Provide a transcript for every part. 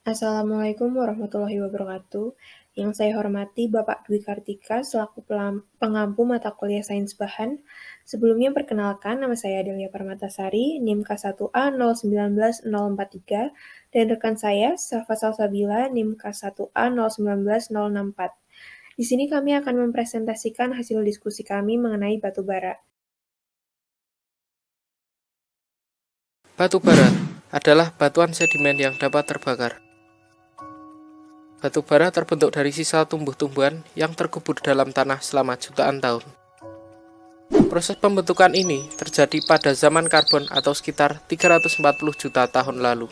Assalamualaikum warahmatullahi wabarakatuh. Yang saya hormati Bapak Dwi Kartika selaku pengampu mata kuliah Sains Bahan. Sebelumnya perkenalkan, nama saya Adelia Permatasari, NIM K1A 019043, dan rekan saya, Safa Salsabila, NIM K1A 019064. Di sini kami akan mempresentasikan hasil diskusi kami mengenai batu bara. Batu bara adalah batuan sedimen yang dapat terbakar. Batu bara terbentuk dari sisa tumbuh-tumbuhan yang terkubur dalam tanah selama jutaan tahun. Proses pembentukan ini terjadi pada zaman karbon atau sekitar 340 juta tahun lalu.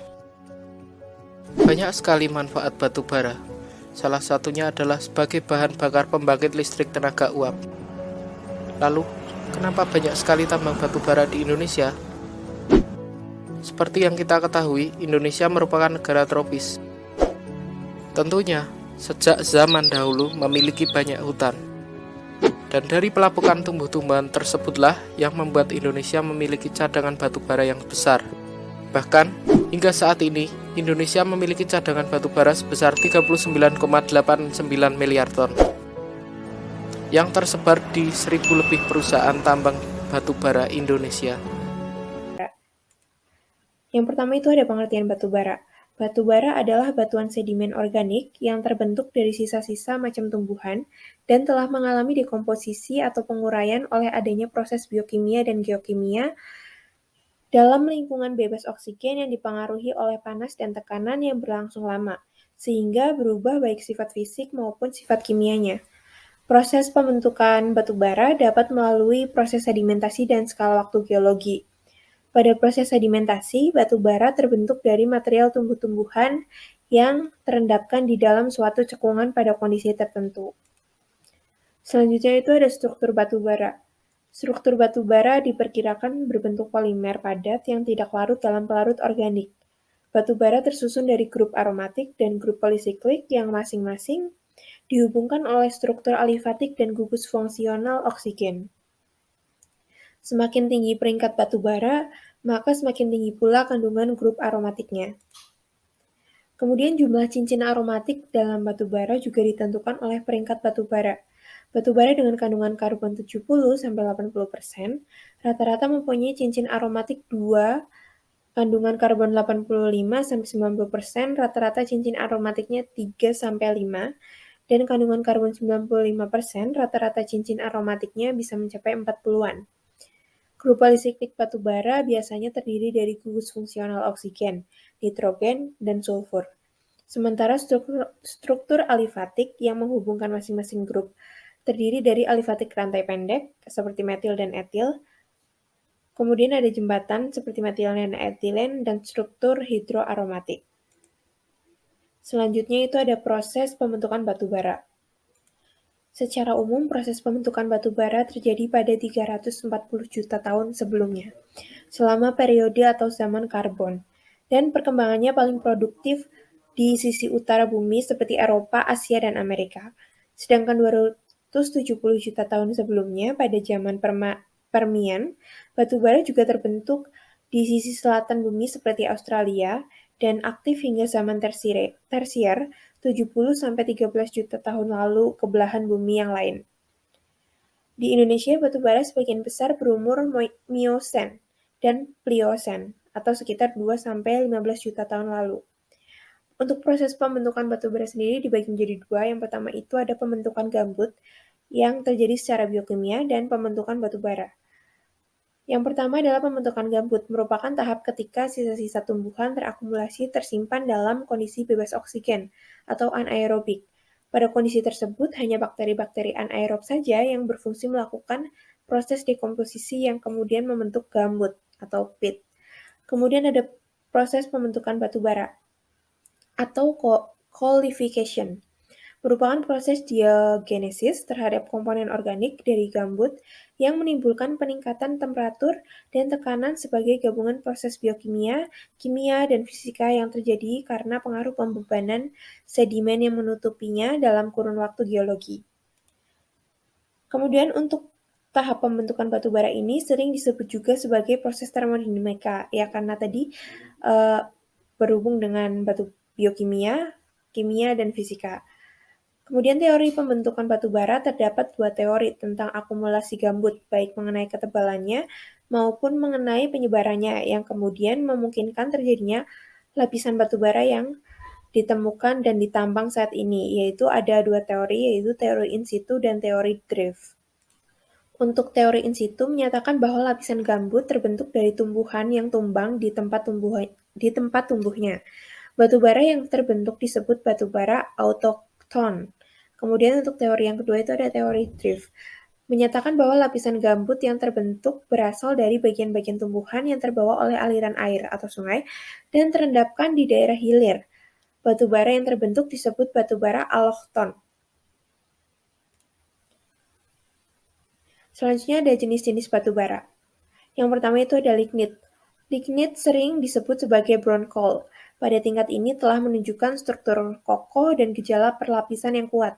Banyak sekali manfaat batu bara. Salah satunya adalah sebagai bahan bakar pembangkit listrik tenaga uap. Lalu, kenapa banyak sekali tambang batu bara di Indonesia? Seperti yang kita ketahui, Indonesia merupakan negara tropis. Tentunya, sejak zaman dahulu memiliki banyak hutan. Dan dari pelapukan tumbuh-tumbuhan tersebutlah yang membuat Indonesia memiliki cadangan batu bara yang besar. Bahkan, hingga saat ini, Indonesia memiliki cadangan batu bara sebesar 39,89 miliar ton yang tersebar di 1.000 lebih perusahaan tambang batu bara Indonesia. Yang pertama itu ada pengertian batu bara. Batu bara adalah batuan sedimen organik yang terbentuk dari sisa-sisa macam tumbuhan dan telah mengalami dekomposisi atau penguraian oleh adanya proses biokimia dan geokimia dalam lingkungan bebas oksigen yang dipengaruhi oleh panas dan tekanan yang berlangsung lama, sehingga berubah baik sifat fisik maupun sifat kimianya. Proses pembentukan batu bara dapat melalui proses sedimentasi dan skala waktu geologi. Pada proses sedimentasi, batu bara terbentuk dari material tumbuh-tumbuhan yang terendapkan di dalam suatu cekungan pada kondisi tertentu. Selanjutnya itu ada struktur batu bara. Struktur batu bara diperkirakan berbentuk polimer padat yang tidak larut dalam pelarut organik. Batu bara tersusun dari grup aromatik dan grup polisiklik yang masing-masing dihubungkan oleh struktur alifatik dan gugus fungsional oksigen. Semakin tinggi peringkat batu bara, maka semakin tinggi pula kandungan grup aromatiknya. Kemudian jumlah cincin aromatik dalam batu bara juga ditentukan oleh peringkat batu bara. Batu bara dengan kandungan karbon 70-80%, rata-rata mempunyai cincin aromatik 2, kandungan karbon 85-90%, rata-rata cincin aromatiknya 3-5, dan kandungan karbon 95%, rata-rata cincin aromatiknya bisa mencapai 40-an. Grup polisiklik batu bara biasanya terdiri dari gugus fungsional oksigen, nitrogen, dan sulfur. Sementara struktur alifatik yang menghubungkan masing-masing grup terdiri dari alifatik rantai pendek, seperti metil dan etil, kemudian ada jembatan seperti metilen dan etilen, dan struktur hidroaromatik. Selanjutnya itu ada proses pembentukan batu bara. Secara umum, proses pembentukan batu bara terjadi pada 340 juta tahun sebelumnya, selama periode atau zaman karbon, dan perkembangannya paling produktif di sisi utara bumi seperti Eropa, Asia, dan Amerika. Sedangkan 270 juta tahun sebelumnya, pada zaman Permian, batu bara juga terbentuk di sisi selatan bumi seperti Australia, dan aktif hingga zaman tersier 70-13 juta tahun lalu ke belahan bumi yang lain. Di Indonesia, batu bara sebagian besar berumur Miosen dan Pliosen, atau sekitar 2-15 juta tahun lalu. Untuk proses pembentukan batu bara sendiri dibagi menjadi dua. Yang pertama itu ada pembentukan gambut yang terjadi secara biokimia dan pembentukan batu bara. Yang pertama adalah pembentukan gambut, merupakan tahap ketika sisa-sisa tumbuhan terakumulasi tersimpan dalam kondisi bebas oksigen atau anaerobik. Pada kondisi tersebut, hanya bakteri-bakteri anaerob saja yang berfungsi melakukan proses dekomposisi yang kemudian membentuk gambut atau peat. Kemudian ada proses pembentukan batu bara atau coalification, merupakan proses diagenesis terhadap komponen organik dari gambut yang menimbulkan peningkatan temperatur dan tekanan sebagai gabungan proses biokimia, kimia, dan fisika yang terjadi karena pengaruh pembebanan sedimen yang menutupinya dalam kurun waktu geologi. Kemudian untuk tahap pembentukan batu bara ini sering disebut juga sebagai proses termodinamika, ya karena tadi berhubung dengan biokimia, kimia, dan fisika. Kemudian teori pembentukan batu bara terdapat dua teori tentang akumulasi gambut, baik mengenai ketebalannya maupun mengenai penyebarannya, yang kemudian memungkinkan terjadinya lapisan batu bara yang ditemukan dan ditambang saat ini, yaitu ada dua teori, yaitu teori in situ dan teori drift. Untuk teori in situ menyatakan bahwa lapisan gambut terbentuk dari tumbuhan yang tumbang di tempat tumbuhnya. Batu bara yang terbentuk disebut batu bara autochthon. Kemudian untuk teori yang kedua itu ada teori drift, menyatakan bahwa lapisan gambut yang terbentuk berasal dari bagian-bagian tumbuhan yang terbawa oleh aliran air atau sungai dan terendapkan di daerah hilir. Batu bara yang terbentuk disebut batu bara allochthon. Selanjutnya ada jenis-jenis batu bara. Yang pertama itu ada lignit. Lignit sering disebut sebagai brown coal. Pada tingkat ini telah menunjukkan struktur kokoh dan gejala perlapisan yang kuat.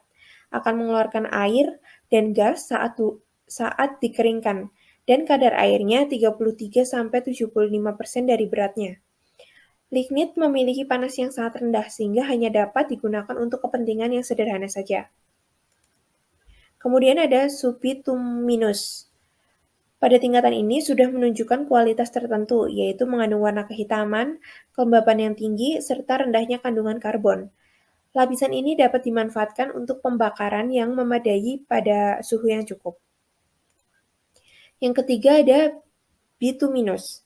Akan mengeluarkan air dan gas saat dikeringkan, dan kadar airnya 33-75% dari beratnya. Lignit memiliki panas yang sangat rendah sehingga hanya dapat digunakan untuk kepentingan yang sederhana saja. Kemudian ada subbituminous. Pada tingkatan ini sudah menunjukkan kualitas tertentu, yaitu mengandung warna kehitaman, kelembapan yang tinggi, serta rendahnya kandungan karbon. Lapisan ini dapat dimanfaatkan untuk pembakaran yang memadai pada suhu yang cukup. Yang ketiga ada bituminous.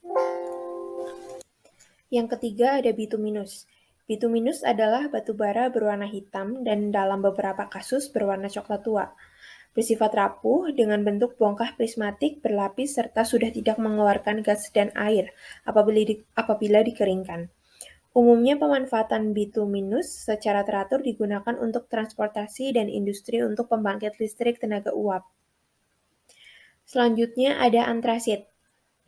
Bituminous adalah batu bara berwarna hitam dan dalam beberapa kasus berwarna coklat tua. Bersifat rapuh dengan bentuk bongkah prismatik berlapis serta sudah tidak mengeluarkan gas dan air apabila dikeringkan. Umumnya pemanfaatan bituminous secara teratur digunakan untuk transportasi dan industri untuk pembangkit listrik tenaga uap. Selanjutnya ada antrasit.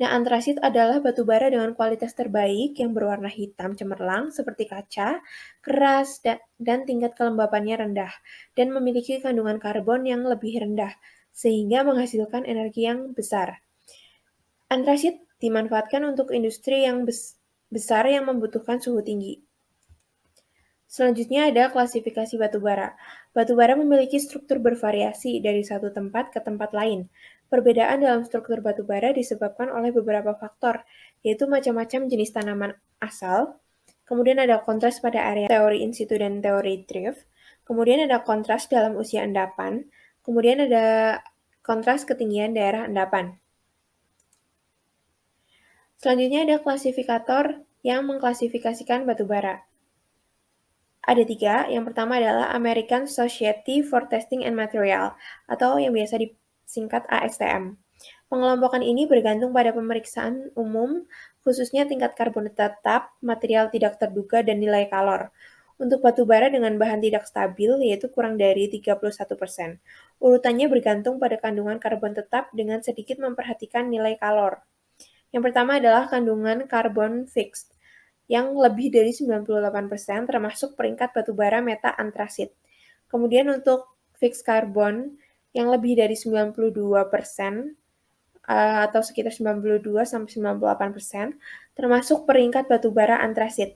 Nah, antrasit adalah batu bara dengan kualitas terbaik yang berwarna hitam cemerlang seperti kaca, keras, dan tingkat kelembapannya rendah, dan memiliki kandungan karbon yang lebih rendah, sehingga menghasilkan energi yang besar. Antrasit dimanfaatkan untuk industri yang besar yang membutuhkan suhu tinggi. Selanjutnya ada klasifikasi batu bara. Batu bara memiliki struktur bervariasi dari satu tempat ke tempat lain. Perbedaan dalam struktur batu bara disebabkan oleh beberapa faktor, yaitu macam-macam jenis tanaman asal, kemudian ada kontras pada area teori in situ dan teori drift, kemudian ada kontras dalam usia endapan, kemudian ada kontras ketinggian daerah endapan. Selanjutnya ada klasifikator yang mengklasifikasikan batu bara. Ada tiga. Yang pertama adalah American Society for Testing and Material, atau yang biasa disingkat ASTM. Pengelompokan ini bergantung pada pemeriksaan umum, khususnya tingkat karbon tetap, material tidak terduga, dan nilai kalor. Untuk batu bara dengan bahan tidak stabil, yaitu kurang dari 31%. Urutannya bergantung pada kandungan karbon tetap dengan sedikit memperhatikan nilai kalor. Yang pertama adalah kandungan karbon fixed, yang lebih dari 98% termasuk peringkat batu bara meta antrasit. Kemudian untuk fixed carbon yang lebih dari 92% atau sekitar 92-98% termasuk peringkat batu bara antrasit.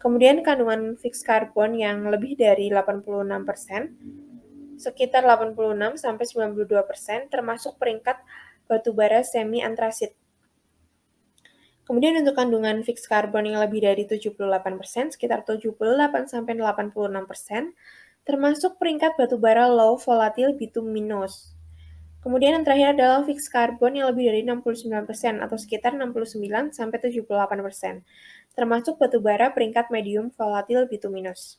Kemudian kandungan fixed carbon yang lebih dari 86%, sekitar 86-92% termasuk peringkat batu bara semi antrasit. Kemudian untuk kandungan fixed carbon yang lebih dari 78%, sekitar 78-86%, termasuk peringkat batu bara low volatile bituminous. Kemudian yang terakhir adalah fixed carbon yang lebih dari 69% atau sekitar 69-78%, termasuk batu bara peringkat medium volatile bituminous.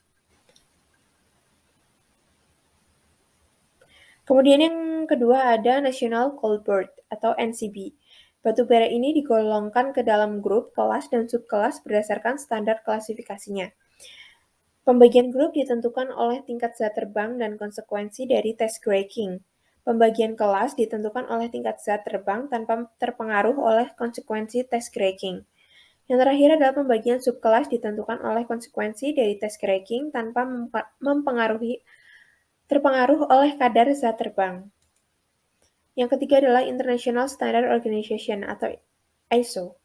Kemudian yang kedua ada National Coal Board atau NCB. Batu bara ini digolongkan ke dalam grup, kelas, dan subkelas berdasarkan standar klasifikasinya. Pembagian grup ditentukan oleh tingkat zat terbang dan konsekuensi dari test cracking. Pembagian kelas ditentukan oleh tingkat zat terbang tanpa terpengaruh oleh konsekuensi test cracking. Yang terakhir adalah pembagian subkelas ditentukan oleh konsekuensi dari test cracking tanpa terpengaruh oleh kadar zat terbang. Yang ketiga adalah International Standard Organization atau ISO.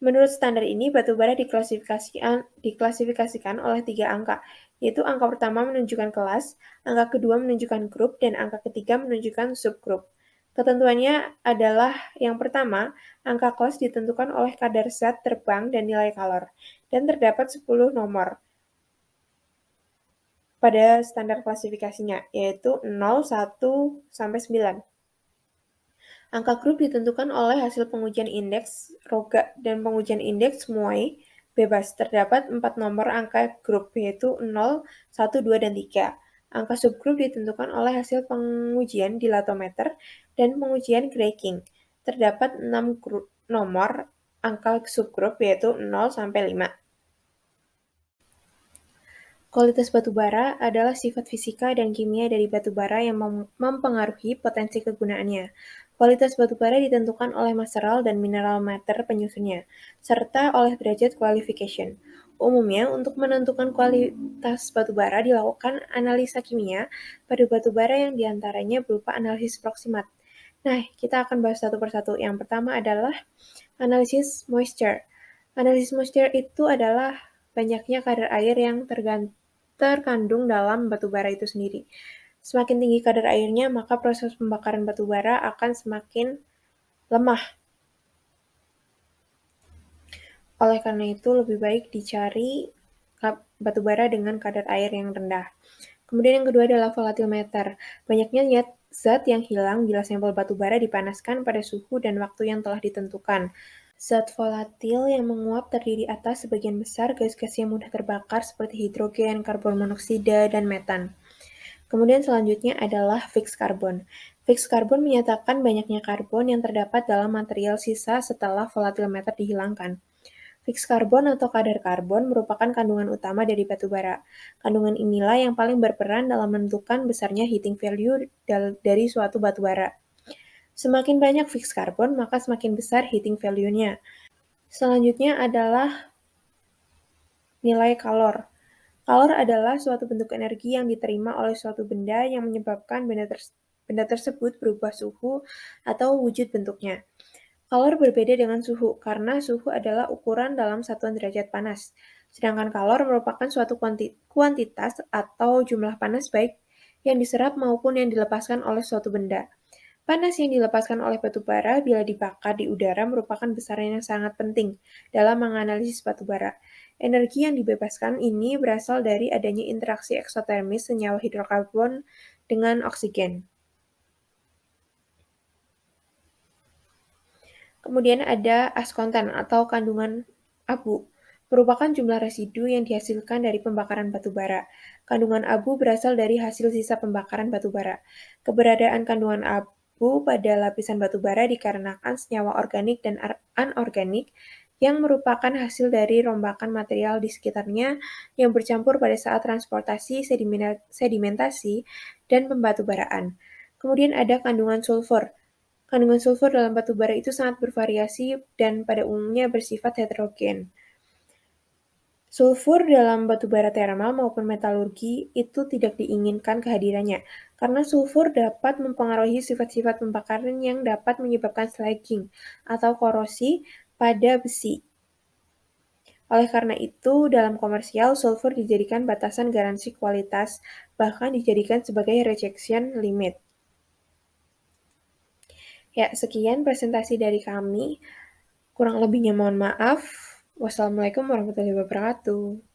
Menurut standar ini, batubara diklasifikasikan oleh 3 angka, yaitu angka pertama menunjukkan kelas, angka kedua menunjukkan grup, dan angka ketiga menunjukkan subgrup. Ketentuannya adalah yang pertama, angka kelas ditentukan oleh kadar zat terbang dan nilai kalor, dan terdapat 10 nomor pada standar klasifikasinya, yaitu 0, 1, sampai 9. Angka grup ditentukan oleh hasil pengujian indeks Roga dan pengujian indeks Muai bebas. Terdapat 4 nomor angka grup, yaitu 0, 1, 2, dan 3. Angka subgrup ditentukan oleh hasil pengujian dilatometer dan pengujian Gray-King. Terdapat 6 nomor angka subgrup, yaitu 0 sampai 5. Kualitas batu bara adalah sifat fisika dan kimia dari batu bara yang mempengaruhi potensi kegunaannya. Kualitas batu bara ditentukan oleh material dan mineral matter penyusunnya, serta oleh derajat qualification. Umumnya, untuk menentukan kualitas batu bara dilakukan analisa kimia pada batu bara yang diantaranya berupa analisis proximat. Nah, kita akan bahas satu persatu. Yang pertama adalah analisis moisture. Analisis moisture itu adalah banyaknya kadar air yang terkandung dalam batu bara itu sendiri. Semakin tinggi kadar airnya, maka proses pembakaran batu bara akan semakin lemah. Oleh karena itu, lebih baik dicari batu bara dengan kadar air yang rendah. Kemudian yang kedua adalah volatimeter. Banyaknya zat yang hilang bila sampel batu bara dipanaskan pada suhu dan waktu yang telah ditentukan. Zat volatil yang menguap terdiri atas sebagian besar gas-gas yang mudah terbakar seperti hidrogen, karbon monoksida, dan metan. Kemudian selanjutnya adalah fixed carbon. Fixed carbon menyatakan banyaknya karbon yang terdapat dalam material sisa setelah volatimeter dihilangkan. Fixed carbon atau kadar karbon merupakan kandungan utama dari batu bara. Kandungan inilah yang paling berperan dalam menentukan besarnya heating value dari suatu batu bara. Semakin banyak fixed carbon, maka semakin besar heating value-nya. Selanjutnya adalah nilai kalor. Kalor adalah suatu bentuk energi yang diterima oleh suatu benda yang menyebabkan benda tersebut berubah suhu atau wujud bentuknya. Kalor berbeda dengan suhu, karena suhu adalah ukuran dalam satuan derajat panas. Sedangkan kalor merupakan suatu kuantitas atau jumlah panas baik yang diserap maupun yang dilepaskan oleh suatu benda. Panas yang dilepaskan oleh batu bara bila dibakar di udara merupakan besaran yang sangat penting dalam menganalisis batu bara. Energi yang dibebaskan ini berasal dari adanya interaksi eksotermis senyawa hidrokarbon dengan oksigen. Kemudian ada ash content atau kandungan abu, merupakan jumlah residu yang dihasilkan dari pembakaran batu bara. Kandungan abu berasal dari hasil sisa pembakaran batu bara. Keberadaan kandungan abu pada lapisan batu bara dikarenakan senyawa organik dan anorganik yang merupakan hasil dari rombakan material di sekitarnya yang bercampur pada saat transportasi, sedimentasi, dan pembatubaraan. Kemudian ada kandungan sulfur. Kandungan sulfur dalam batu bara itu sangat bervariasi dan pada umumnya bersifat heterogen. Sulfur dalam batu bara termal maupun metalurgi itu tidak diinginkan kehadirannya, karena sulfur dapat mempengaruhi sifat-sifat pembakaran yang dapat menyebabkan slagging atau korosi pada besi. Oleh karena itu, dalam komersial, sulfur dijadikan batasan garansi kualitas, bahkan dijadikan sebagai rejection limit. Ya, sekian presentasi dari kami. Kurang lebihnya mohon maaf. Wassalamualaikum warahmatullahi wabarakatuh.